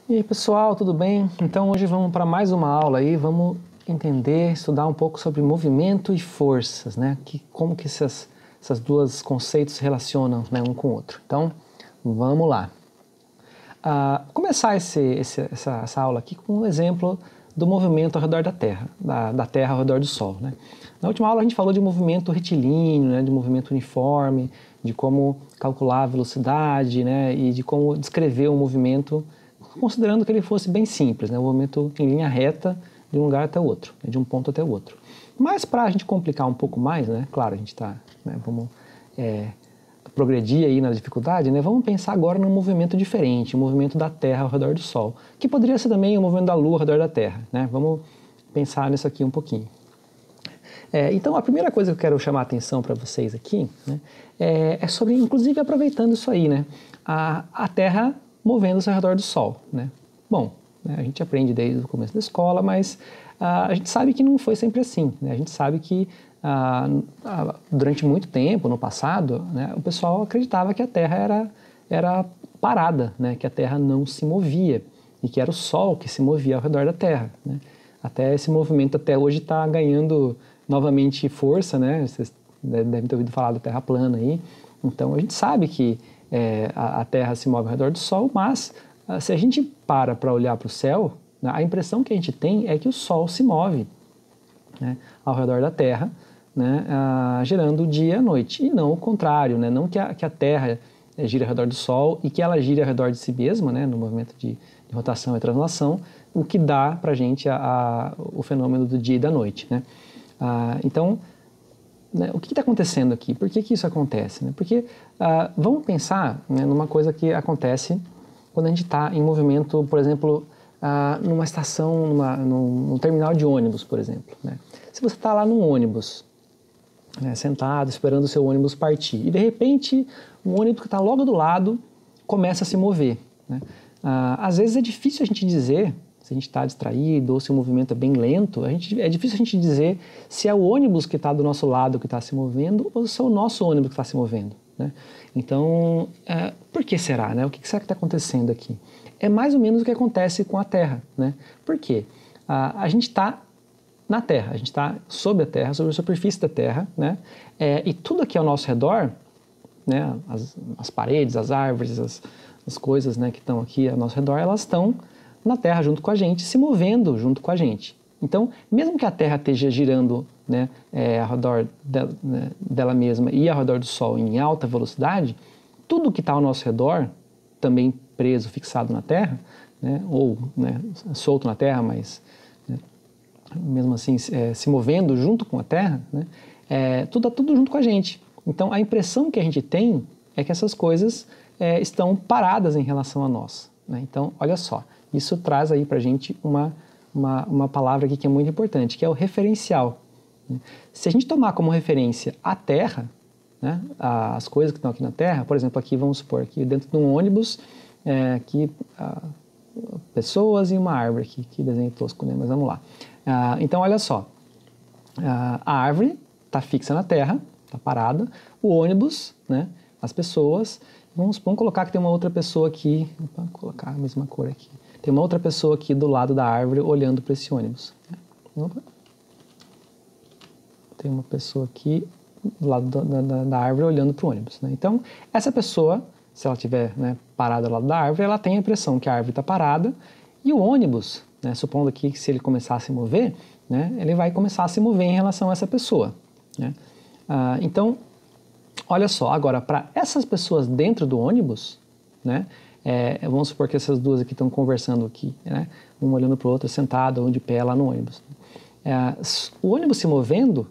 E aí, pessoal, tudo bem? Então hoje vamos para mais uma aula aí, vamos entender, estudar um pouco sobre movimento e forças, né? Como que essas duas conceitos se relacionam, né, um com o outro. Então, vamos lá. Começar essa aula aqui com um exemplo do movimento ao redor da Terra, da Terra ao redor do Sol, né? Na última aula a gente falou de movimento retilíneo, né, de movimento uniforme, de como calcular a velocidade, né, e de como descrever o movimento considerando que ele fosse bem simples, né? O movimento em linha reta de um lugar até o outro, de um ponto até o outro. Mas para a gente complicar um pouco mais, né? Claro, a gente está, né, vamos progredir aí na dificuldade, né? Vamos pensar agora num movimento diferente, o movimento da Terra ao redor do Sol, que poderia ser também o movimento da Lua ao redor da Terra, né? Vamos pensar nisso aqui um pouquinho. Então, a primeira coisa que eu quero chamar a atenção para vocês aqui, né, é sobre, inclusive, aproveitando isso aí, né? A Terra movendo-se ao redor do Sol, né? Bom, né, a gente aprende desde o começo da escola, mas a gente sabe que não foi sempre assim, né? A gente sabe que durante muito tempo, no passado, né, o pessoal acreditava que a Terra era parada, né? Que a Terra não se movia e que era o Sol que se movia ao redor da Terra, né? Até esse movimento até hoje está ganhando novamente força, né? Vocês devem ter ouvido falar da Terra plana aí. Então a gente sabe que a Terra se move ao redor do Sol, mas se a gente para olhar para o céu, né, a impressão que a gente tem é que o Sol se move, né, ao redor da Terra, né, girando dia e noite, e não o contrário, né, não que a Terra gire ao redor do Sol e que ela gire ao redor de si mesma, né, no movimento de rotação e translação, o que dá para a gente o fenômeno do dia e da noite, né. Então, né, o que está acontecendo aqui? Por que isso acontece? Né? Porque vamos pensar, né, numa coisa que acontece quando a gente está em movimento, por exemplo, numa estação, num terminal de ônibus, por exemplo. Né? Se você está lá num ônibus, né, sentado, esperando o seu ônibus partir, e de repente um ônibus que está logo do lado começa a se mover. Né? Às vezes é difícil a gente dizer se a gente está distraído ou se o movimento é bem lento, é difícil a gente dizer se é o ônibus que está do nosso lado que está se movendo ou se é o nosso ônibus que está se movendo. Né? Então, por que será? Né? O que será que está acontecendo aqui? É mais ou menos o que acontece com a Terra. Né? Por quê? A gente está na Terra, a gente está sob a Terra, sobre a superfície da Terra, né? E tudo aqui ao nosso redor, né? As paredes, as árvores, as coisas, né, que estão aqui ao nosso redor, elas estão na Terra junto com a gente, se movendo junto com a gente. Então, mesmo que a Terra esteja girando, né, ao redor dela mesma e ao redor do Sol em alta velocidade, tudo que está ao nosso redor, também preso, fixado na Terra, né, ou, né, solto na Terra, mas, né, mesmo assim se movendo junto com a Terra, né, tudo junto com a gente. Então, a impressão que a gente tem é que essas coisas estão paradas em relação a nós. Né? Então, olha só. Isso traz aí para a gente uma palavra aqui que é muito importante, que é o referencial. Se a gente tomar como referência a Terra, né, as coisas que estão aqui na Terra, por exemplo, aqui vamos supor, aqui dentro de um ônibus, aqui pessoas e uma árvore aqui, que desenho tosco, né, mas vamos lá. Então, olha só, a árvore está fixa na Terra, está parada, o ônibus, né, as pessoas, vamos colocar que tem uma outra pessoa aqui, vou colocar a mesma cor aqui. Tem uma outra pessoa aqui do lado da árvore olhando para esse ônibus. Tem uma pessoa aqui do lado da árvore olhando para o ônibus. Né? Então, essa pessoa, se ela estiver, né, parada do lado da árvore, ela tem a impressão que a árvore está parada e o ônibus, né, supondo aqui que se ele começar a se mover, né, ele vai começar a se mover em relação a essa pessoa. Né? Então, olha só, agora, para essas pessoas dentro do ônibus, né, vamos supor que essas duas aqui estão conversando aqui, né? Uma olhando para o outro, sentado ou de pé lá no ônibus. O ônibus se movendo,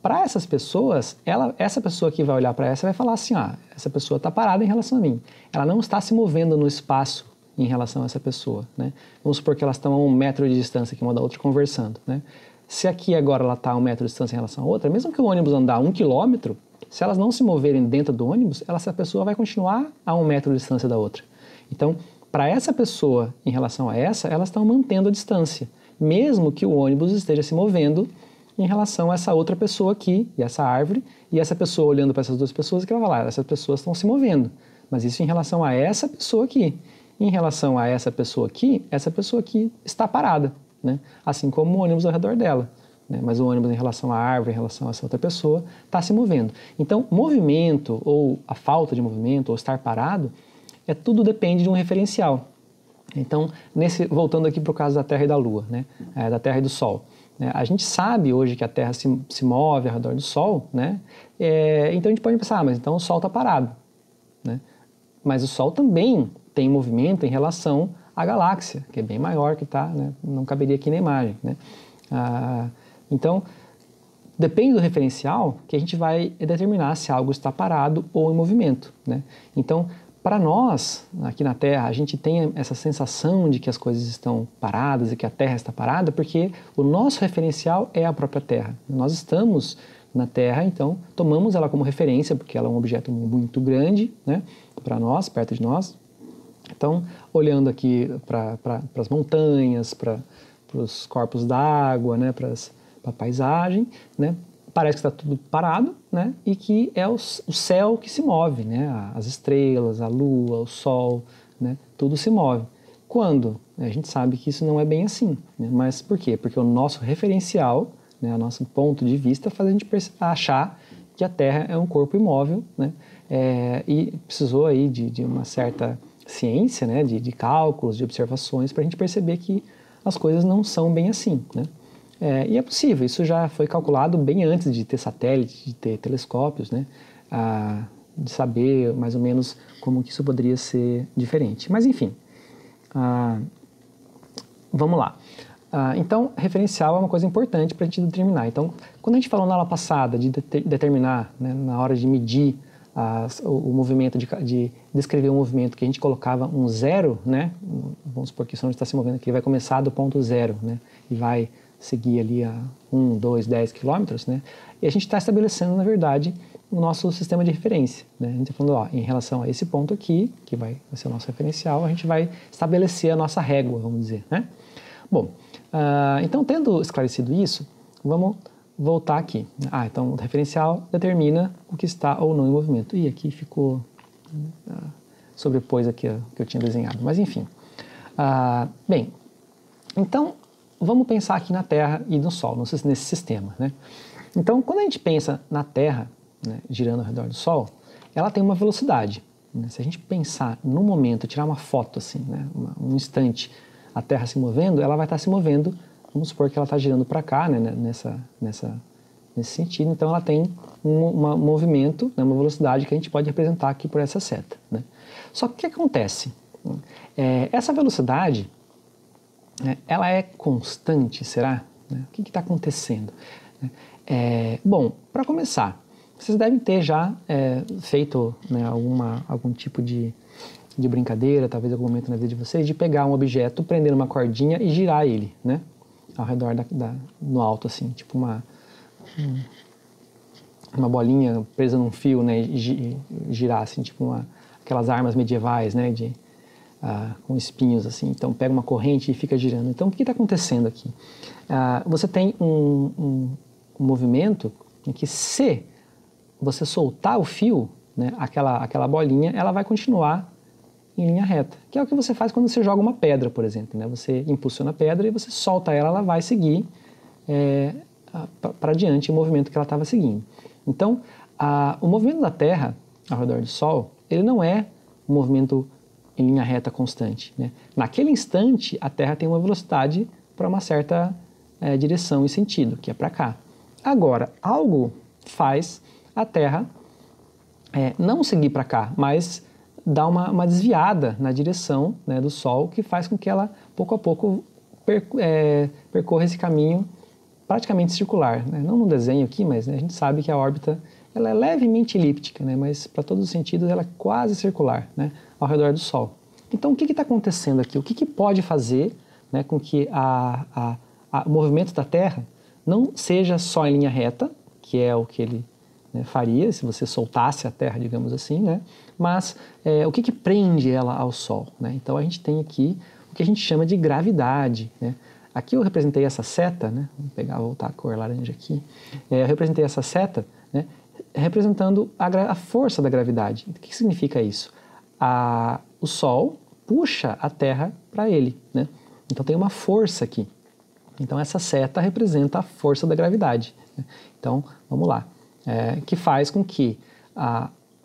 para essas pessoas, essa pessoa que vai olhar para essa vai falar assim, essa pessoa está parada em relação a mim. Ela não está se movendo no espaço em relação a essa pessoa. Né? Vamos supor que elas estão a 1 metro de distância aqui uma da outra conversando. Né? Se aqui agora ela está a 1 metro de distância em relação a outra, mesmo que o ônibus andar 1 quilômetro, se elas não se moverem dentro do ônibus, essa pessoa vai continuar a 1 metro de distância da outra. Então, para essa pessoa, em relação a essa, elas estão mantendo a distância, mesmo que o ônibus esteja se movendo em relação a essa outra pessoa aqui, e essa árvore, e essa pessoa olhando para essas duas pessoas, que ela vai lá, essas pessoas estão se movendo, mas isso em relação a essa pessoa aqui. Em relação a essa pessoa aqui está parada, né? Assim como o ônibus ao redor dela. Né? Mas o ônibus em relação à árvore, em relação a essa outra pessoa, está se movendo. Então, movimento ou a falta de movimento ou estar parado, tudo depende de um referencial. Então, voltando aqui para o caso da Terra e da Lua, né? Da Terra e do Sol. A gente sabe hoje que a Terra se move ao redor do Sol, né? Então a gente pode pensar, mas então o Sol está parado. Né? Mas o Sol também tem movimento em relação à galáxia, que é bem maior que está, né? Não caberia aqui na imagem. Né? Então, depende do referencial que a gente vai determinar se algo está parado ou em movimento. Né? Então, para nós, aqui na Terra, a gente tem essa sensação de que as coisas estão paradas e que a Terra está parada, porque o nosso referencial é a própria Terra. Nós estamos na Terra, então tomamos ela como referência, porque ela é um objeto muito grande, né, para nós, perto de nós. Então, olhando aqui para as montanhas, para os corpos d'água, né, para a paisagem, né, parece que está tudo parado, né, e que é o céu que se move, né, as estrelas, a lua, o sol, né, tudo se move. Quando? A gente sabe que isso não é bem assim, né, mas por quê? Porque o nosso referencial, né, o nosso ponto de vista faz a gente achar que a Terra é um corpo imóvel, né, e precisou aí de uma certa ciência, né, de cálculos, de observações, para a gente perceber que as coisas não são bem assim, né. E é possível, isso já foi calculado bem antes de ter satélites, de ter telescópios, né, de saber mais ou menos como que isso poderia ser diferente. Mas enfim, vamos lá. Então, referencial é uma coisa importante para a gente determinar. Então, quando a gente falou na aula passada de determinar, né, na hora de medir o movimento, de descrever um movimento que a gente colocava um zero, né, vamos supor que o som está se movendo aqui, ele vai começar do ponto zero, né, e vai seguir ali a 1, 2, 10 quilômetros, né? E a gente está estabelecendo, na verdade, o nosso sistema de referência, né? A gente está falando, ó, em relação a esse ponto aqui, que vai ser o nosso referencial, a gente vai estabelecer a nossa régua, vamos dizer, né? Bom, então, tendo esclarecido isso, vamos voltar aqui. Então, o referencial determina o que está ou não em movimento. E aqui ficou sobrepôs aqui que eu tinha desenhado, mas enfim. Bem, então, vamos pensar aqui na Terra e no Sol, nesse sistema, né? Então, quando a gente pensa na Terra, né, girando ao redor do Sol, ela tem uma velocidade. Né? Se a gente pensar no momento, tirar uma foto assim, né, um instante, a Terra se movendo, ela vai estar se movendo, vamos supor que ela está girando para cá, né, nesse sentido, então ela tem um movimento, né, uma velocidade que a gente pode representar aqui por essa seta. Né? Só que o que acontece? Essa velocidade, ela é constante, será? O que está acontecendo? Bom, para começar, vocês devem ter já feito, né, algum tipo de brincadeira, talvez em algum momento na vida de vocês, de pegar um objeto, prender uma cordinha e girar ele, né, ao redor no alto, assim, tipo uma bolinha presa num fio, né, e girar, assim, tipo aquelas armas medievais, né, com espinhos, assim. Então, pega uma corrente e fica girando. Então, o que está acontecendo aqui? Você tem um movimento em que, se você soltar o fio, né, aquela bolinha, ela vai continuar em linha reta, que é o que você faz quando você joga uma pedra, por exemplo. Né? Você impulsiona a pedra e você solta ela, ela vai seguir para diante o movimento que ela estava seguindo. Então, o movimento da Terra ao redor do Sol, ele não é um movimento em linha reta constante. Né? Naquele instante, a Terra tem uma velocidade para uma certa direção e sentido, que é para cá. Agora, algo faz a Terra não seguir para cá, mas dar uma desviada na direção, né, do Sol, que faz com que ela, pouco a pouco, percorra esse caminho praticamente circular. Né? Não no desenho aqui, mas, né, a gente sabe que a órbita ela é levemente elíptica, né, mas para todos os sentidos ela é quase circular, né, ao redor do Sol. Então, o que está acontecendo aqui? O que pode fazer, né, com que o movimento da Terra não seja só em linha reta, que é o que ele, né, faria se você soltasse a Terra, digamos assim, né, mas o que prende ela ao Sol? Né? Então, a gente tem aqui o que a gente chama de gravidade. Né? Aqui eu representei essa seta, né, vou voltar a cor laranja aqui, eu representei essa seta, né, representando a força da gravidade. O que significa isso? O Sol, puxa a Terra para ele, né? Então tem uma força aqui. Então essa seta representa a força da gravidade, né? Então, vamos lá. Que faz com que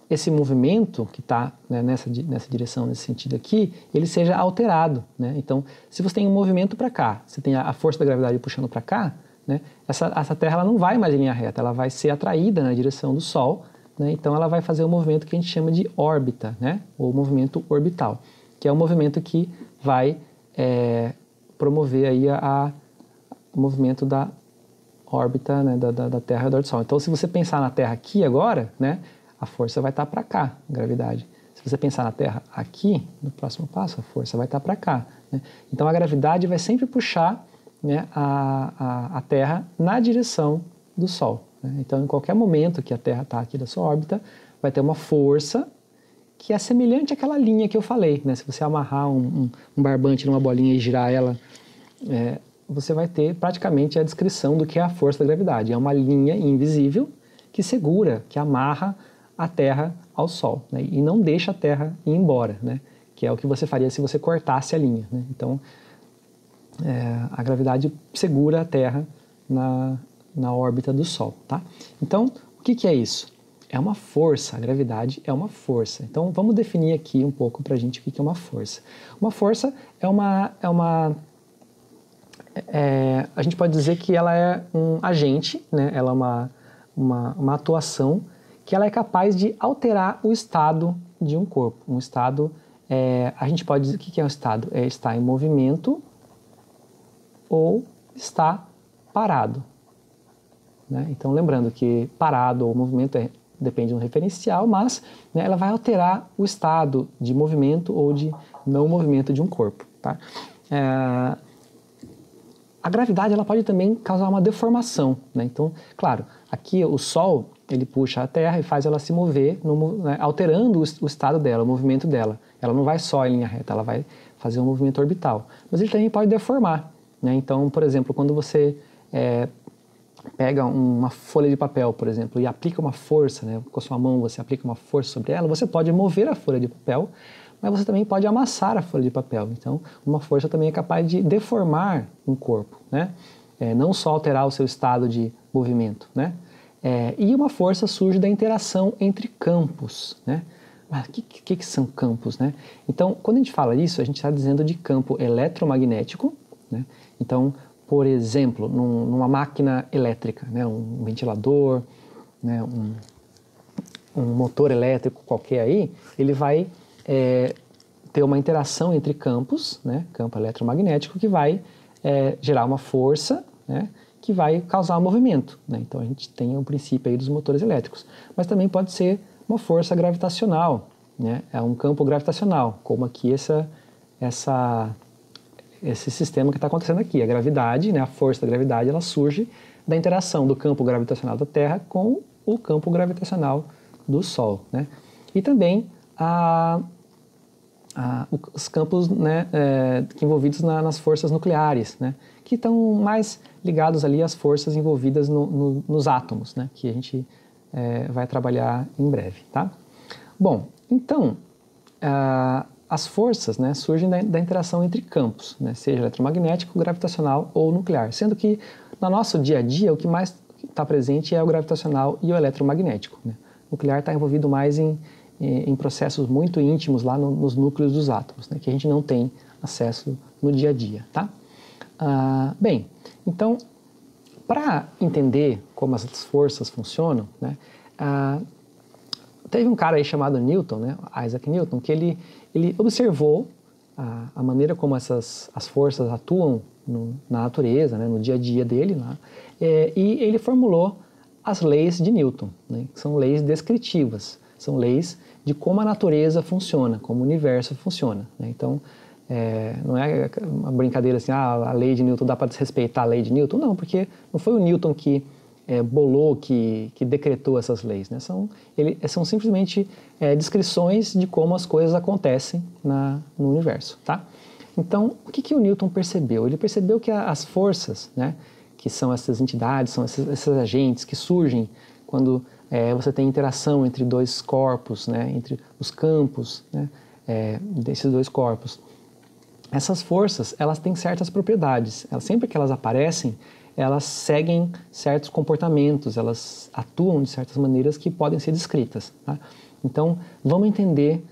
esse movimento que está, né, nessa direção, nesse sentido aqui, ele seja alterado, né? Então, se você tem um movimento para cá, você tem a força da gravidade puxando para cá, né, essa Terra ela não vai mais em linha reta, ela vai ser atraída na direção do Sol, né? Então ela vai fazer um movimento que a gente chama de órbita, né? Ou movimento orbital, que é um movimento que vai promover aí o movimento da órbita, né, da Terra ao redor do Sol. Então, se você pensar na Terra aqui agora, né, a força vai estar para cá, a gravidade. Se você pensar na Terra aqui, no próximo passo, a força vai estar para cá, né? Então, a gravidade vai sempre puxar, né, a Terra na direção do Sol, né? Então, em qualquer momento que a Terra está aqui da sua órbita, vai ter uma força que é semelhante àquela linha que eu falei, né? Se você amarrar um barbante numa bolinha e girar ela, você vai ter praticamente a descrição do que é a força da gravidade. É uma linha invisível que segura, que amarra a Terra ao Sol, né? E não deixa a Terra ir embora, né? Que é o que você faria se você cortasse a linha, né? Então, a gravidade segura a Terra na órbita do Sol, tá? Então, o que é isso? É uma força, a gravidade é uma força. Então, vamos definir aqui um pouco para a gente o que é uma força. Uma força a gente pode dizer que ela é um agente, né? Ela é uma atuação que ela é capaz de alterar o estado de um corpo. Um estado, a gente pode dizer, o que é um estado? É estar em movimento ou estar parado, né? Então, lembrando que parado ou movimento depende de um referencial, mas, né, ela vai alterar o estado de movimento ou de não movimento de um corpo, tá? A gravidade ela pode também causar uma deformação, né? Então, claro, aqui o Sol ele puxa a Terra e faz ela se mover, né, alterando o estado dela, o movimento dela. Ela não vai só em linha reta, ela vai fazer um movimento orbital. Mas ele também pode deformar, né? Então, por exemplo, quando você pega uma folha de papel, por exemplo, e aplica uma força, né? Com a sua mão você aplica uma força sobre ela, você pode mover a folha de papel, mas você também pode amassar a folha de papel. Então, uma força também é capaz de deformar um corpo, né? Não só alterar o seu estado de movimento, né? E uma força surge da interação entre campos, né? Mas o que são campos, né? Então, quando a gente fala isso, a gente está dizendo de campo eletromagnético, né? Então, por exemplo, numa máquina elétrica, né? Um ventilador, né? Um motor elétrico qualquer aí, ele vai ter uma interação entre campos, né? Campo eletromagnético, que vai gerar uma força, né? Que vai causar um movimento, né? Então a gente tem o princípio aí dos motores elétricos, mas também pode ser uma força gravitacional, né? É um campo gravitacional, como aqui esse sistema que está acontecendo aqui, a gravidade, né? A força da gravidade, ela surge da interação do campo gravitacional da Terra com o campo gravitacional do Sol, né? E também os campos, né, envolvidos nas forças nucleares, né, que estão mais ligados ali às forças envolvidas nos átomos, né, que a gente vai trabalhar em breve, tá? Bom, então, as forças, né, surgem da interação entre campos, né, seja eletromagnético, gravitacional ou nuclear, sendo que no nosso dia a dia o que mais está presente é o gravitacional e o eletromagnético, né? O nuclear está envolvido mais em processos muito íntimos lá nos núcleos dos átomos, né, que a gente não tem acesso no dia a dia, tá? Bem, então, para entender como essas forças funcionam, né, teve um cara aí chamado Newton, né, Isaac Newton, que ele observou a maneira como as forças atuam na natureza, né, no dia a dia dele, né, e ele formulou as leis de Newton, né, que são leis descritivas, são leis de como a natureza funciona, como o universo funciona, né? Então, não é uma brincadeira assim, a lei de Newton dá para desrespeitar a lei de Newton, não, porque não foi o Newton que bolou, que decretou essas leis, né? São simplesmente descrições de como as coisas acontecem no universo, tá? Então, o que o Newton percebeu? Ele percebeu que as forças, né, que são essas entidades, são esses agentes que surgem quando você tem interação entre dois corpos, né, entre os campos, né, desses dois corpos. Essas forças, elas têm certas propriedades. Sempre que elas aparecem, elas seguem certos comportamentos, elas atuam de certas maneiras que podem ser descritas. Tá? Então, vamos entender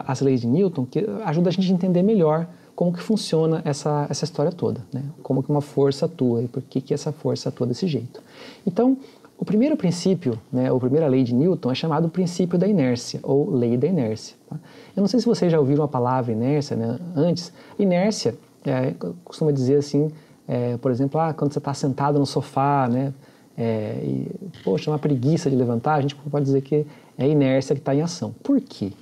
as leis de Newton, que ajuda a gente a entender melhor como que funciona essa história toda, né? Como que uma força atua e por que essa força atua desse jeito. Então, o primeiro princípio, né, a primeira lei de Newton é chamado princípio da inércia, ou lei da inércia. Tá? Eu não sei se vocês já ouviram a palavra inércia, né, antes. Inércia, costuma dizer assim, por exemplo, quando você está sentado no sofá, né, poxa, uma preguiça de levantar, a gente pode dizer que é a inércia que está em ação. Por quê?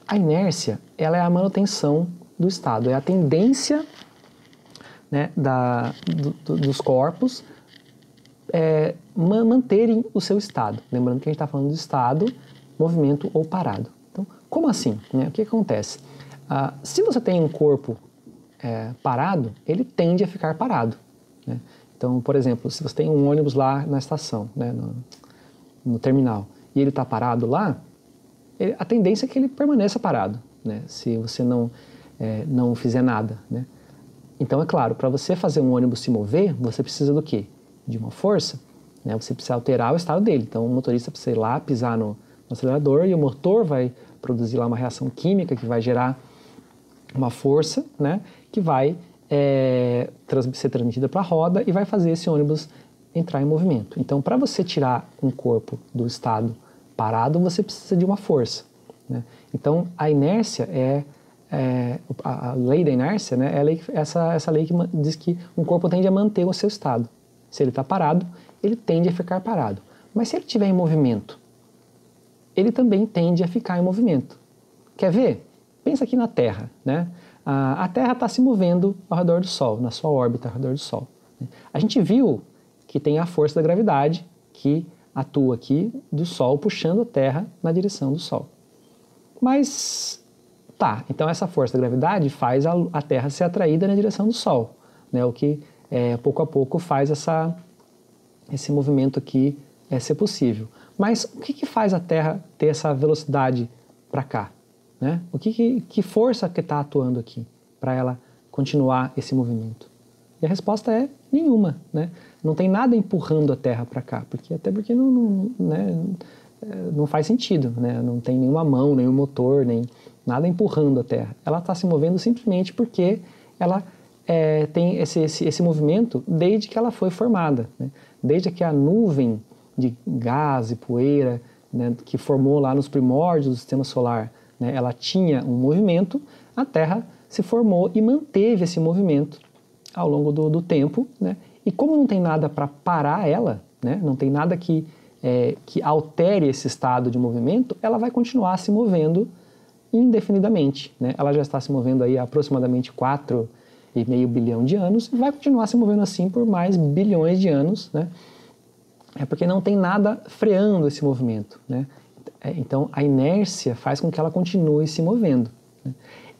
A inércia, ela é a manutenção do estado, é a tendência, né, dos corpos manterem o seu estado. Lembrando que a gente está falando de estado, movimento ou parado. Então, como assim? Né? O que acontece? Se você tem um corpo parado, ele tende a ficar parado. Né? Então, por exemplo, se você tem um ônibus lá na estação, né, no terminal, e ele está parado lá, a tendência é que ele permaneça parado, né, se você não fizer nada. Né? Então, é claro, para você fazer um ônibus se mover, você precisa do quê? De uma força, né? Você precisa alterar o estado dele. Então, o motorista precisa ir lá, pisar no acelerador e o motor vai produzir lá uma reação química que vai gerar uma força, né, que vai ser transmitida para a roda e vai fazer esse ônibus entrar em movimento. Então, para você tirar um corpo do estado parado, você precisa de uma força. Né? Então, a inércia a lei da inércia, né, essa lei que diz que um corpo tende a manter o seu estado. Se ele está parado, ele tende a ficar parado. Mas se ele estiver em movimento, ele também tende a ficar em movimento. Quer ver? Pensa aqui na Terra, né? A Terra está se movendo ao redor do Sol, na sua órbita ao redor do Sol. A gente viu que tem a força da gravidade que atua aqui do Sol, puxando a Terra na direção do Sol. Mas, então essa força da gravidade faz a Terra ser atraída na direção do Sol, né? O que, pouco a pouco, faz esse movimento aqui ser possível. Mas o que faz a Terra ter essa velocidade para cá? Né? Que força que está atuando aqui para ela continuar esse movimento? E a resposta é nenhuma. Né? Não tem nada empurrando a Terra para cá, até porque não faz sentido. Né? Não tem nenhuma mão, nenhum motor, nem nada empurrando a Terra. Ela está se movendo simplesmente porque ela tem esse movimento desde que ela foi formada. Né? Desde que a nuvem de gás e poeira, né, que formou lá nos primórdios do sistema solar, né, ela tinha um movimento, a Terra se formou e manteve esse movimento ao longo do tempo. Né? E como não tem nada para parar ela, né, não tem nada que altere esse estado de movimento, ela vai continuar se movendo indefinidamente. Né? Ela já está se movendo aí há aproximadamente 4,5 bilhão de anos e vai continuar se movendo assim por mais bilhões de anos, né? Porque não tem nada freando esse movimento. Né? Então, a inércia faz com que ela continue se movendo. Né?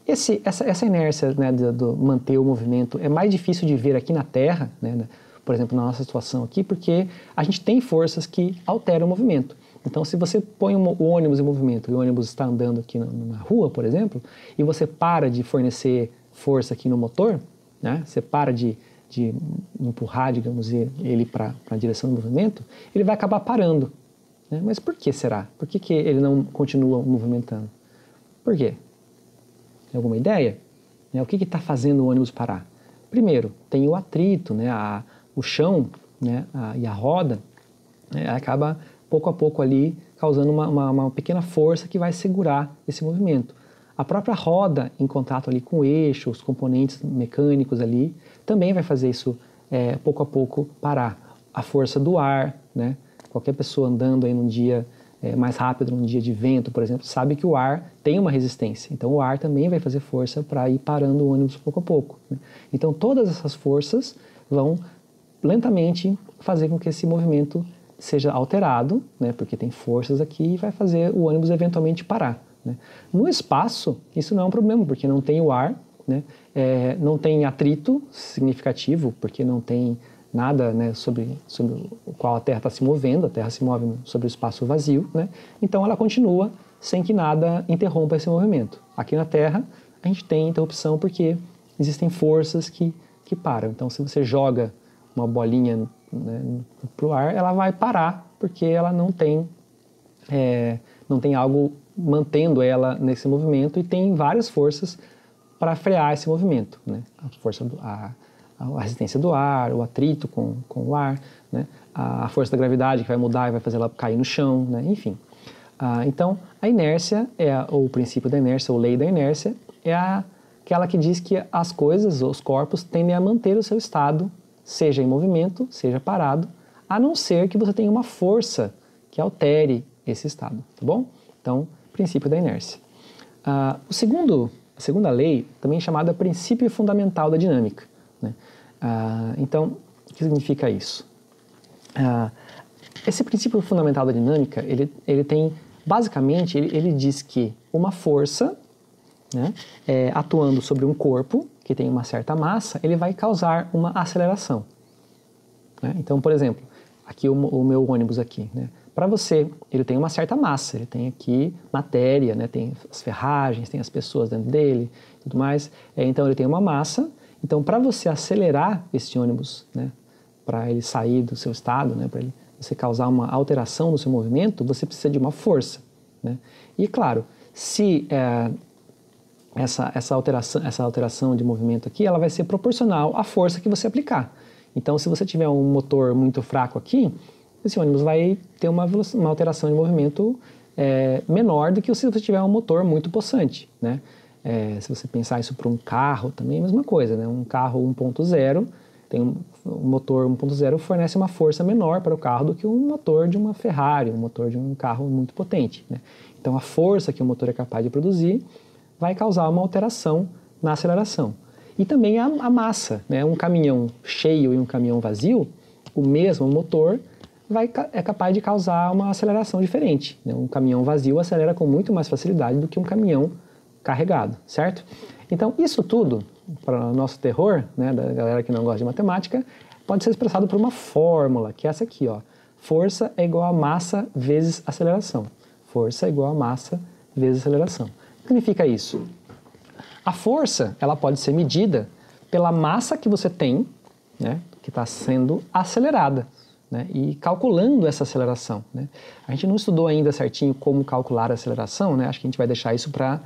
Essa inércia, né, do manter o movimento é mais difícil de ver aqui na Terra, né, por exemplo, na nossa situação aqui, porque a gente tem forças que alteram o movimento. Então, se você põe o ônibus em movimento e o ônibus está andando aqui na rua, por exemplo, e você para de fornecer força aqui no motor, né, você para de empurrar, digamos, ele para a direção do movimento, ele vai acabar parando. Né? Mas por que será? Por que ele não continua movimentando? Por quê? Tem alguma ideia? O que está fazendo o ônibus parar? Primeiro, tem o atrito, né? O chão, né? E a roda, né? Acaba pouco a pouco ali causando uma pequena força que vai segurar esse movimento. A própria roda, em contato ali com o eixo, os componentes mecânicos ali, também vai fazer isso pouco a pouco parar. A força do ar, né? Qualquer pessoa andando aí num dia mais rápido, num dia de vento, por exemplo, sabe que o ar tem uma resistência. Então o ar também vai fazer força para ir parando o ônibus pouco a pouco. Né? Então todas essas forças vão lentamente fazer com que esse movimento seja alterado, né? Porque tem forças aqui e vai fazer o ônibus eventualmente parar. Né? No espaço, isso não é um problema, porque não tem o ar, né? Não tem atrito significativo, porque não tem nada, né, sobre o qual a Terra está se movendo, a Terra se move sobre o espaço vazio, né? Então ela continua sem que nada interrompa esse movimento. Aqui na Terra, a gente tem interrupção porque existem forças que param. Então, se você joga uma bolinha, né, para o ar, ela vai parar porque ela não tem algo mantendo ela nesse movimento e tem várias forças para frear esse movimento, né? A resistência do ar, o atrito com o ar, né? A força da gravidade que vai mudar e vai fazer ela cair no chão, né? Enfim. Então, a inércia, ou o princípio da inércia, ou lei da inércia, é aquela que diz que as coisas, os corpos, tendem a manter o seu estado, seja em movimento, seja parado, a não ser que você tenha uma força que altere esse estado, tá bom? Então, princípio da inércia. A segunda lei, também chamada princípio fundamental da dinâmica, né? Então, o que significa isso? Esse princípio fundamental da dinâmica, ele tem, basicamente, ele diz que uma força, né, atuando sobre um corpo que tem uma certa massa, ele vai causar uma aceleração, né? Então, por exemplo, aqui o meu ônibus aqui, né? Para você, ele tem uma certa massa, ele tem aqui matéria, né? Tem as ferragens, tem as pessoas dentro dele, tudo mais. Então, ele tem uma massa. Então, para você acelerar esse ônibus, né, para ele sair do seu estado, né, para você causar uma alteração no seu movimento, você precisa de uma força, né? E, claro, se essa alteração de movimento aqui, ela vai ser proporcional à força que você aplicar. Então, se você tiver um motor muito fraco aqui, esse ônibus vai ter uma alteração de movimento menor do que se você tiver um motor muito possante, né? Se você pensar isso para um carro, também é a mesma coisa, né? Um carro 1.0, um motor 1.0 fornece uma força menor para o carro do que um motor de uma Ferrari, um motor de um carro muito potente, né? Então, a força que o motor é capaz de produzir vai causar uma alteração na aceleração. E também a massa, né? Um caminhão cheio e um caminhão vazio, o mesmo motor é capaz de causar uma aceleração diferente, né? Um caminhão vazio acelera com muito mais facilidade do que um caminhão carregado, certo? Então, isso tudo, para o nosso terror, né, da galera que não gosta de matemática, pode ser expressado por uma fórmula, que é essa aqui, ó. Força é igual a massa vezes aceleração. Força é igual a massa vezes aceleração. O que significa isso? A força, ela pode ser medida pela massa que você tem, né, que está sendo acelerada, né, e calculando essa aceleração, né. A gente não estudou ainda certinho como calcular a aceleração, né, acho que a gente vai deixar isso para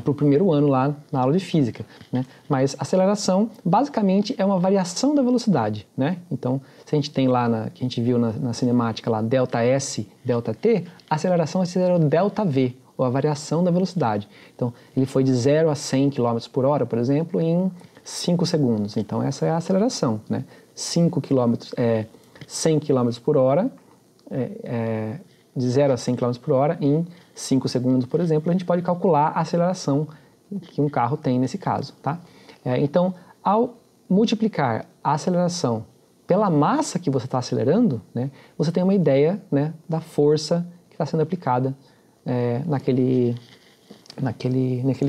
o primeiro ano lá na aula de física, né. Mas aceleração basicamente é uma variação da velocidade, né. Então, se a gente tem lá, que a gente viu na cinemática lá, delta S, delta T, a aceleração vai ser o delta V, ou a variação da velocidade. Então, ele foi de 0 a 100 km por hora, por exemplo, em 5 segundos. Então, essa é a aceleração, né. 100 km por hora, de 0 a 100 km por hora em 5 segundos, por exemplo, a gente pode calcular a aceleração que um carro tem nesse caso, tá? Então, ao multiplicar a aceleração pela massa que você está acelerando, né, você tem uma ideia, né, da força que está sendo aplicada naquele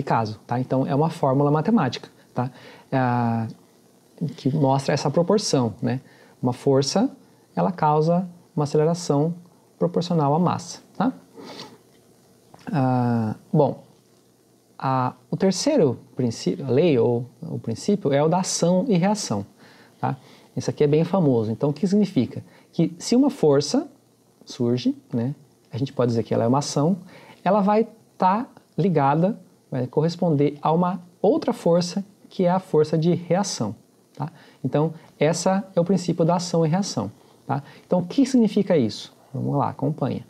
caso, tá? Então, é uma fórmula matemática, tá? Que mostra essa proporção, né? Uma força, ela causa uma aceleração proporcional à massa, tá? O terceiro princípio, lei ou o princípio é o da ação e reação, tá? Esse aqui é bem famoso. Então, o que significa? Que se uma força surge, né, a gente pode dizer que ela é uma ação, ela vai estar ligada, vai corresponder a uma outra força, que é a força de reação, tá? Então, essa é o princípio da ação e reação, tá? Então, o que significa isso? Vamos lá, acompanha.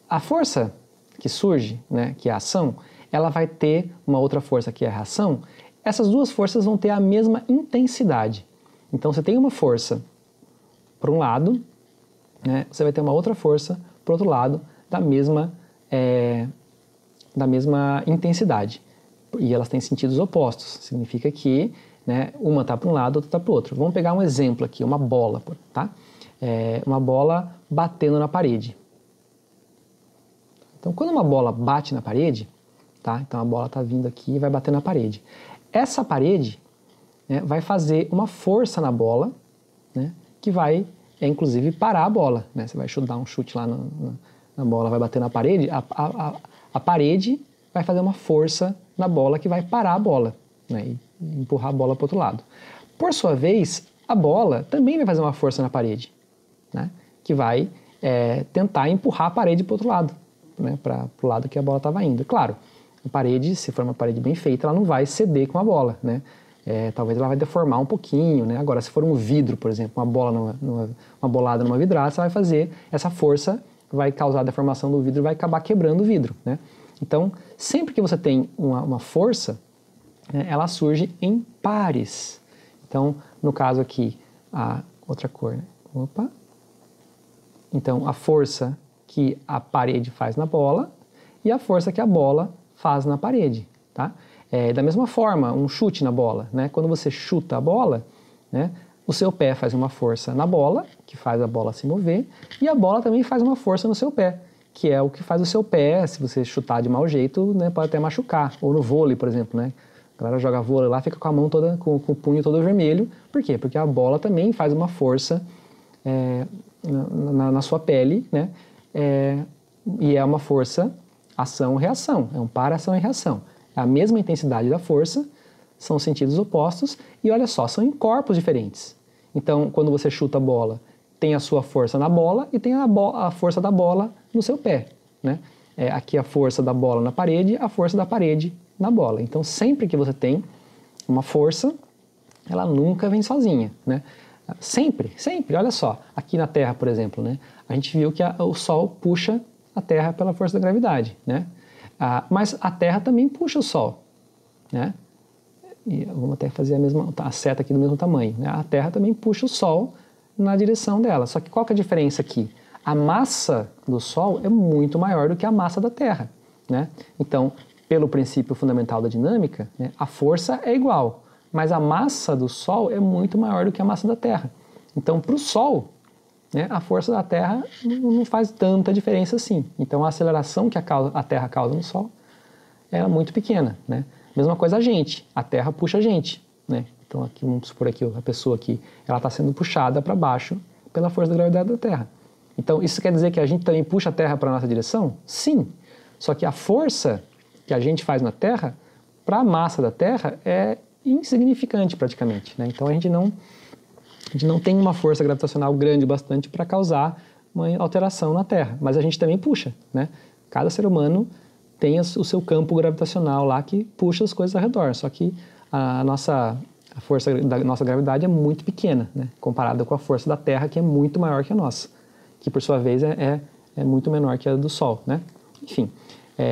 A força que surge, né, que é a ação, ela vai ter uma outra força que é a reação. Essas duas forças vão ter a mesma intensidade. Então, você tem uma força para um lado, né, você vai ter uma outra força para o outro lado da mesma intensidade. E elas têm sentidos opostos. Significa que, né, uma está para um lado, outra está para o outro. Vamos pegar um exemplo aqui, uma bola, tá? Uma bola batendo na parede. Então, quando uma bola bate na parede, tá? Então a bola está vindo aqui e vai bater na parede. Essa parede, né, vai fazer uma força na bola, né, que vai, inclusive, parar a bola, né? Você vai dar um chute lá na bola, vai bater na parede, a A parede vai fazer uma força na bola que vai parar a bola, né, e empurrar a bola para o outro lado. Por sua vez, a bola também vai fazer uma força na parede, né, que vai tentar empurrar a parede para o outro lado, né, para o lado que a bola estava indo. Claro, a parede, se for uma parede bem feita, ela não vai ceder com a bola, né? Talvez ela vai deformar um pouquinho, né? Agora, se for um vidro, por exemplo, uma bolada numa vidraça, vai fazer essa força, vai causar a deformação do vidro e vai acabar quebrando o vidro, né? Então, sempre que você tem uma força, né, ela surge em pares. Então, no caso aqui, a outra cor, né? Opa! Então, a força que a parede faz na bola e a força que a bola faz na parede, tá? Da mesma forma, um chute na bola, né? Quando você chuta a bola, né, o seu pé faz uma força na bola, que faz a bola se mover, e a bola também faz uma força no seu pé, que é o que faz o seu pé, se você chutar de mau jeito, né, pode até machucar. Ou no vôlei, por exemplo, né? A galera joga vôlei lá, fica com a mão toda, com o punho todo vermelho. Por quê? Porque a bola também faz uma força na sua pele, né? E é uma força ação-reação, é um par ação e reação. É a mesma intensidade da força, são sentidos opostos, e olha só, são em corpos diferentes. Então, quando você chuta a bola, tem a sua força na bola e tem a força da bola no seu pé, né? Aqui a força da bola na parede, a força da parede na bola. Então, sempre que você tem uma força, ela nunca vem sozinha, né? Sempre, sempre. Olha só, aqui na Terra, por exemplo, né? A gente viu que o Sol puxa a Terra pela força da gravidade, né? Mas a Terra também puxa o Sol, né? E vamos até fazer a seta aqui do mesmo tamanho, né? A Terra também puxa o Sol na direção dela. Só que qual que é a diferença aqui? A massa do Sol é muito maior do que a massa da Terra, né? Então, pelo princípio fundamental da dinâmica, né, a força é igual, mas a massa do Sol é muito maior do que a massa da Terra. Então, para o Sol, né, a força da Terra não faz tanta diferença assim. Então, a aceleração que a Terra causa no Sol é muito pequena, né? Mesma coisa a Terra puxa a gente, né? Então, aqui, vamos supor aqui, a pessoa aqui, ela está sendo puxada para baixo pela força da gravidade da Terra. Então, isso quer dizer que a gente também puxa a Terra para a nossa direção? Sim. Só que a força que a gente faz na Terra, para a massa da Terra, é insignificante praticamente, né? Então, a gente não tem uma força gravitacional grande bastante para causar uma alteração na Terra, mas a gente também puxa, né? Cada ser humano tem o seu campo gravitacional lá que puxa as coisas ao redor, só que a força da nossa gravidade é muito pequena, né? Comparada com a força da Terra, que é muito maior que a nossa, que por sua vez é muito menor que a do Sol, né? Enfim,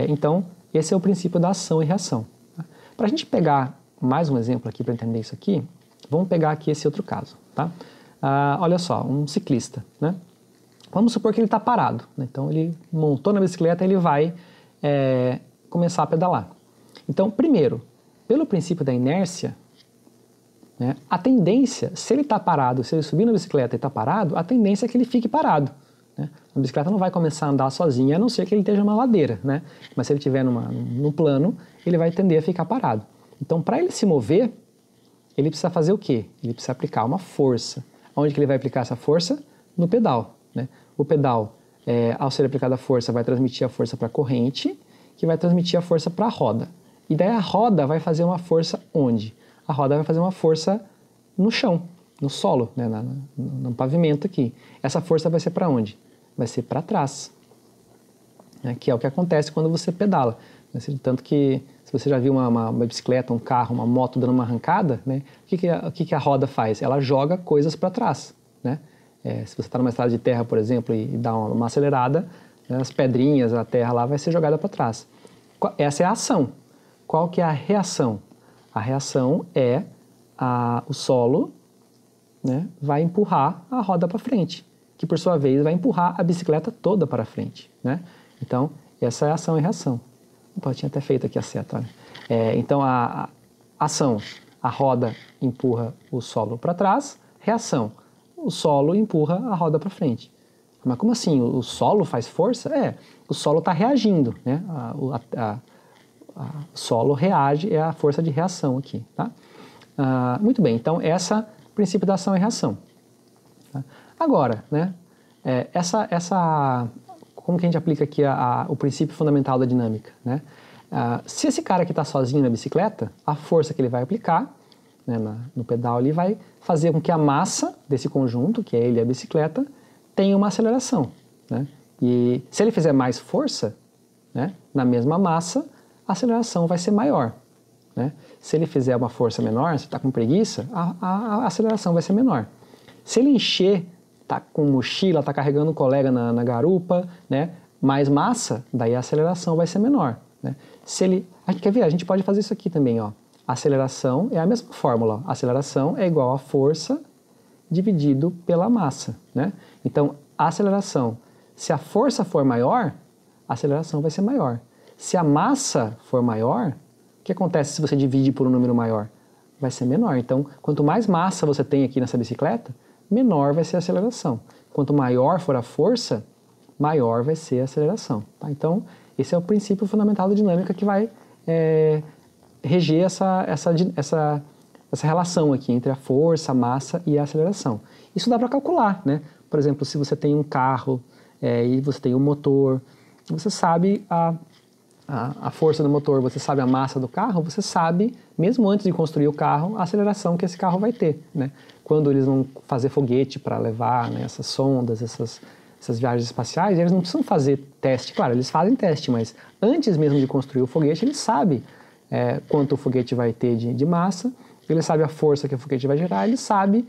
então esse é o princípio da ação e reação. Tá? Para a gente pegar mais um exemplo aqui para entender isso aqui, vamos pegar aqui esse outro caso, tá? Olha só, um ciclista, né? Vamos supor que ele está parado, né? Então ele montou na bicicleta e ele vai começar a pedalar. Então, primeiro, pelo princípio da inércia, né, a tendência, se ele está parado, se ele subir na bicicleta e está parado, a tendência é que ele fique parado, né? A bicicleta não vai começar a andar sozinha, a não ser que ele esteja numa ladeira, né? Mas se ele estiver num plano, ele vai tender a ficar parado. Então, para ele se mover, ele precisa fazer o quê? Ele precisa aplicar uma força. Onde que ele vai aplicar essa força? No pedal, né? O pedal, ao ser aplicada a força, vai transmitir a força para a corrente, que vai transmitir a força para a roda. E daí a roda vai fazer uma força onde? A roda vai fazer uma força no chão, no solo, né? No pavimento aqui. Essa força vai ser para onde? Vai ser para trás, né? Que é o que acontece quando você pedala. Tanto que, se você já viu uma bicicleta, um carro, uma moto dando uma arrancada, né? O que a roda faz? Ela joga coisas para trás, né? Se você está numa estrada de terra, por exemplo, e dá uma acelerada, né, as pedrinhas, a terra lá vai ser jogada para trás. Essa é a ação. Qual que é a reação? A reação é o solo, né, vai empurrar a roda para frente, que por sua vez vai empurrar a bicicleta toda para frente, né? Então, essa é a ação e reação. Opa, eu tinha até feito aqui a seta, olha. Então, a ação, a roda empurra o solo para trás, reação, o solo empurra a roda para frente. Mas como assim? O solo faz força? O solo está reagindo, né? O solo reage, é a força de reação aqui, tá? Muito bem, então esse é o princípio da ação e reação. Tá? Agora, né? como que a gente aplica aqui o princípio fundamental da dinâmica, né? Se esse cara que está sozinho na bicicleta, a força que ele vai aplicar, né, no pedal ali vai fazer com que a massa desse conjunto, que é ele e a bicicleta, tenha uma aceleração, né? E se ele fizer mais força, né, na mesma massa, a aceleração vai ser maior, né? Se ele fizer uma força menor, se está com preguiça, a aceleração vai ser menor. Se ele encher, está com mochila, está carregando um colega na garupa, né, mais massa, daí a aceleração vai ser menor, né? Se ele, quer ver? A gente pode fazer isso aqui também, ó. A aceleração é a mesma fórmula. A aceleração é igual a força dividido pela massa, né? Então, a aceleração, se a força for maior, a aceleração vai ser maior. Se a massa for maior, o que acontece se você divide por um número maior? Vai ser menor. Então, quanto mais massa você tem aqui nessa bicicleta, menor vai ser a aceleração. Quanto maior for a força, maior vai ser a aceleração, tá? Então, esse é o princípio fundamental da dinâmica que vai reger essa relação aqui entre a força, a massa e a aceleração. Isso dá para calcular, né? Por exemplo, se você tem um carro e você tem um motor, você sabe a força do motor, você sabe a massa do carro, você sabe, mesmo antes de construir o carro, a aceleração que esse carro vai ter, né? Quando eles vão fazer foguete para levar, né, essas sondas, essas viagens espaciais, eles não precisam fazer teste. Claro, eles fazem teste, mas antes mesmo de construir o foguete, ele sabe quanto o foguete vai ter de massa, ele sabe a força que o foguete vai gerar, ele sabe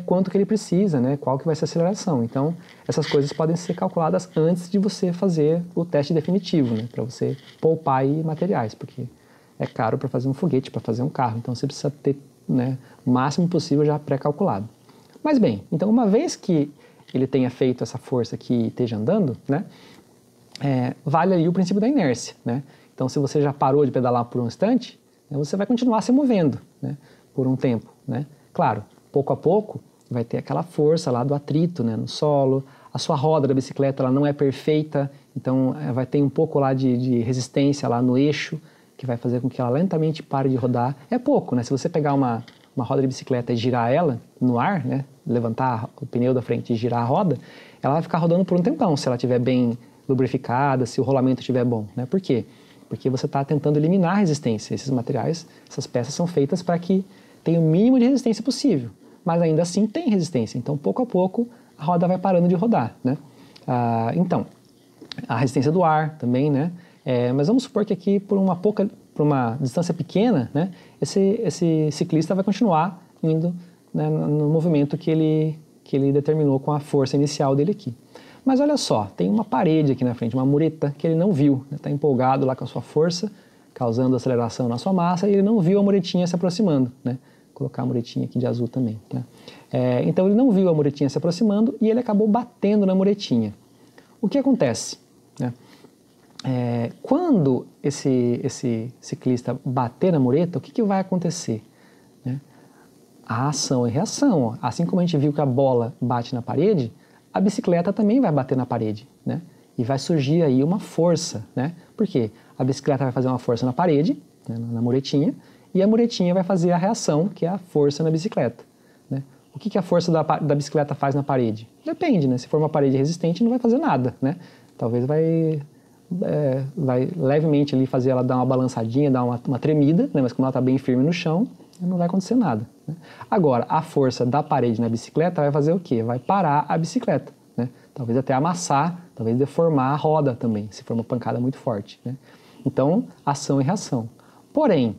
quanto que ele precisa, né, qual que vai ser a aceleração. Então, essas coisas podem ser calculadas antes de você fazer o teste definitivo, né, para você poupar aí materiais, porque é caro para fazer um foguete, para fazer um carro, então você precisa ter, né, o máximo possível já pré-calculado. Mas bem, então uma vez que ele tenha feito essa força que esteja andando, né, vale aí o princípio da inércia, né? Então, se você já parou de pedalar por um instante, né, você vai continuar se movendo, né, por um tempo, né? Claro, pouco a pouco vai ter aquela força lá do atrito, né, no solo, a sua roda da bicicleta ela não é perfeita, então vai ter um pouco lá de resistência lá no eixo, que vai fazer com que ela lentamente pare de rodar. É pouco, né? Se você pegar uma roda de bicicleta e girar ela no ar, né, levantar o pneu da frente e girar a roda, ela vai ficar rodando por um tempão, se ela estiver bem lubrificada, se o rolamento estiver bom, né? Por quê? Porque você está tentando eliminar a resistência. Esses materiais, essas peças são feitas para que tenha o mínimo de resistência possível, mas ainda assim tem resistência. Então, pouco a pouco, a roda vai parando de rodar, né? Então, a resistência do ar também, né? Mas vamos supor que aqui, por uma distância pequena, né, esse ciclista vai continuar indo, né, no movimento que ele determinou com a força inicial dele aqui. Mas olha só, tem uma parede aqui na frente, uma mureta que ele não viu, está, né, empolgado lá com a sua força, causando aceleração na sua massa, e ele não viu a muretinha se aproximando, né? Vou colocar a muretinha aqui de azul também, né? Então ele não viu a muretinha se aproximando e ele acabou batendo na muretinha. O que acontece, né? Quando esse ciclista bater na mureta, o que vai acontecer, né? A ação e reação. Ó. Assim como a gente viu que a bola bate na parede, a bicicleta também vai bater na parede, né? E vai surgir aí uma força, né? Por quê? A bicicleta vai fazer uma força na parede, né, na muretinha, e a muretinha vai fazer a reação, que é a força na bicicleta, né? O que a força da bicicleta faz na parede? Depende, né? Se for uma parede resistente, não vai fazer nada, né? Talvez vai levemente ali fazer ela dar uma balançadinha, dar uma tremida, né? Mas como ela está bem firme no chão, não vai acontecer nada, né? Agora, a força da parede na bicicleta vai fazer o quê? Vai parar a bicicleta, né? Talvez até amassar, talvez deformar a roda também, se for uma pancada muito forte, né? Então, ação e reação. Porém,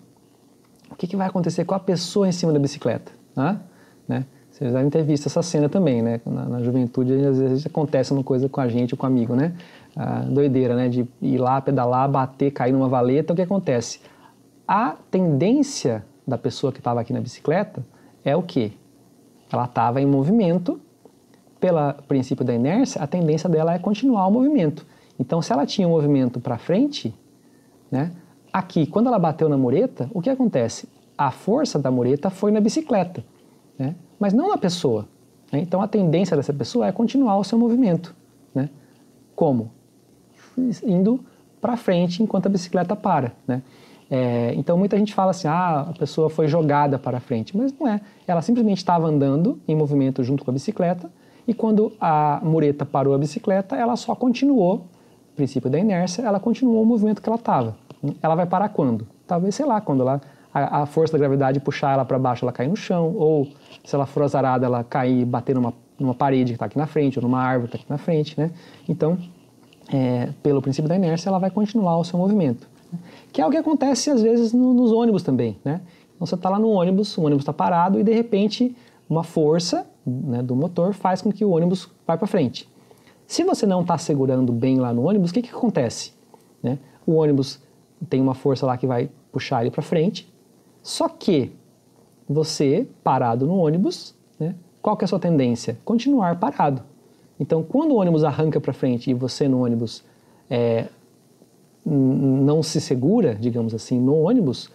o que vai acontecer com a pessoa em cima da bicicleta? Né? Vocês devem ter visto essa cena também, né? Na juventude, às vezes acontece uma coisa com a gente ou com um amigo, né? Doideira, né? De ir lá, pedalar, bater, cair numa valeta. O que acontece? A tendência da pessoa que estava aqui na bicicleta é o quê? Ela estava em movimento, pelo princípio da inércia, a tendência dela é continuar o movimento. Então, se ela tinha um movimento para frente, né? Aqui, quando ela bateu na mureta, o que acontece? A força da mureta foi na bicicleta, né? Mas não na pessoa, né? Então, a tendência dessa pessoa é continuar o seu movimento, né? Como? Indo para frente enquanto a bicicleta para, né? Então, muita gente fala assim, a pessoa foi jogada para frente, mas não é. Ela simplesmente estava andando em movimento junto com a bicicleta e quando a mureta parou a bicicleta, ela só continuou, princípio da inércia, ela continuou o movimento que ela estava. Ela vai parar quando? Talvez, sei lá, quando a força da gravidade puxar ela para baixo, ela cair no chão, ou se ela for azarada, ela cair e bater numa parede que está aqui na frente, ou numa árvore que está aqui na frente, né? Então, pelo princípio da inércia, ela vai continuar o seu movimento. Que é o que acontece, às vezes, nos ônibus também, né? Então, você está lá no ônibus, o ônibus está parado e, de repente, uma força, né, do motor faz com que o ônibus vá para frente. Se você não está segurando bem lá no ônibus, o que acontece? Né? O ônibus tem uma força lá que vai puxar ele para frente, só que você, parado no ônibus, né, qual que é a sua tendência? Continuar parado. Então, quando o ônibus arranca para frente e você no ônibus não se segura, digamos assim, no ônibus,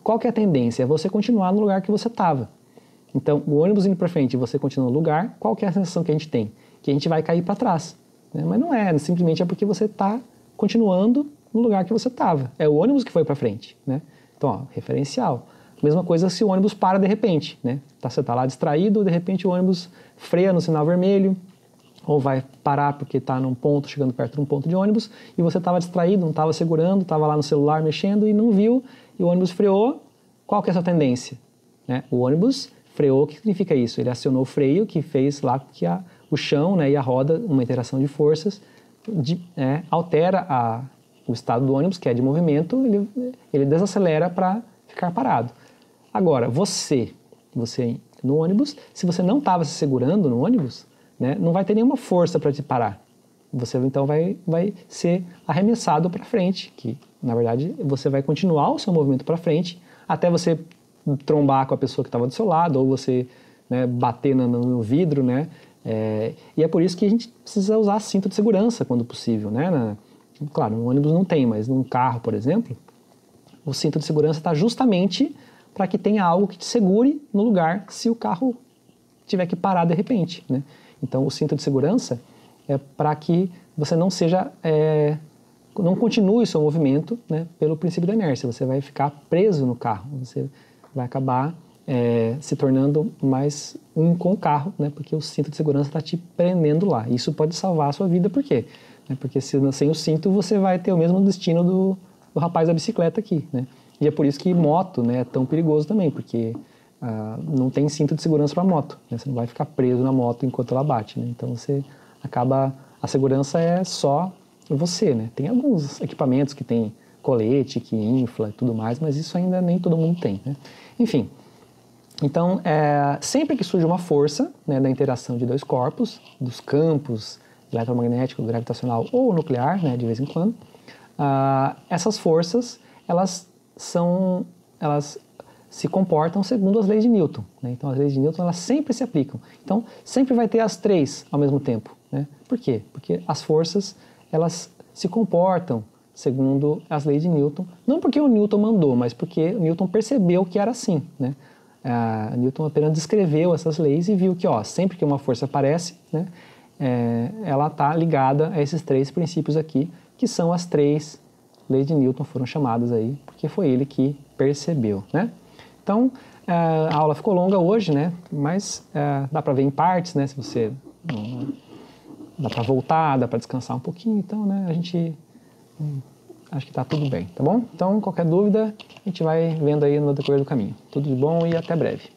qual que é a tendência? É você continuar no lugar que você estava. Então, o ônibus indo para frente e você continua no lugar, qual que é a sensação que a gente tem? Que a gente vai cair para trás. Né? Mas não é, simplesmente é porque você está continuando no lugar que você estava. É o ônibus que foi para frente. Né? Então, ó, referencial. Mesma coisa se o ônibus para de repente. Né? Você está lá distraído, de repente o ônibus freia no sinal vermelho, ou vai parar porque está num ponto, chegando perto de um ponto de ônibus, e você estava distraído, não estava segurando, estava lá no celular mexendo e não viu, e o ônibus freou. Qual que é a sua tendência? Né? O ônibus freou, o que significa isso? Ele acionou o freio, que fez lá que o chão, né, e a roda, uma interação de forças, altera o estado do ônibus, que é de movimento, ele desacelera para ficar parado. Agora, você no ônibus, se você não estava se segurando no ônibus, né, não vai ter nenhuma força para te parar. Você então vai ser arremessado para frente, que na verdade você vai continuar o seu movimento para frente até você trombar com a pessoa que estava do seu lado, ou você, né, bater no vidro, né? E é por isso que a gente precisa usar cinto de segurança quando possível, né? Claro, no ônibus não tem, mas num carro, por exemplo, o cinto de segurança está justamente para que tenha algo que te segure no lugar se o carro tiver que parar de repente, né? Então, o cinto de segurança é para que você não não continue o seu movimento, né, pelo princípio da inércia. Você vai ficar preso no carro, você vai acabar se tornando mais um com o carro, né, porque o cinto de segurança está te prendendo lá. Isso pode salvar a sua vida, por quê? Porque sem o cinto você vai ter o mesmo destino do rapaz da bicicleta aqui, né? E é por isso que moto, né, é tão perigoso também, porque não tem cinto de segurança para moto, né? Você não vai ficar preso na moto enquanto ela bate, né? Então você acaba, a segurança é só você, né? Tem alguns equipamentos que tem colete, que infla e tudo mais, mas isso ainda nem todo mundo tem, né? Enfim, então sempre que surge uma força, né, da interação de dois corpos, dos campos eletromagnético, gravitacional ou nuclear, né, de vez em quando, essas forças elas se comportam segundo as leis de Newton, né? Então, as leis de Newton, elas sempre se aplicam. Então, sempre vai ter as três ao mesmo tempo, né? Por quê? Porque as forças, elas se comportam segundo as leis de Newton, não porque o Newton mandou, mas porque o Newton percebeu que era assim, né? Newton apenas descreveu essas leis e viu que, sempre que uma força aparece, né, ela está ligada a esses três princípios aqui, que são as três leis de Newton, foram chamadas aí, porque foi ele que percebeu, né? Então, a aula ficou longa hoje, né? Mas dá para ver em partes, né? Se você dá para voltar, dá para descansar um pouquinho, então, né? A gente acho que está tudo bem, tá bom? Então, qualquer dúvida, a gente vai vendo aí no decorrer do caminho. Tudo de bom e até breve.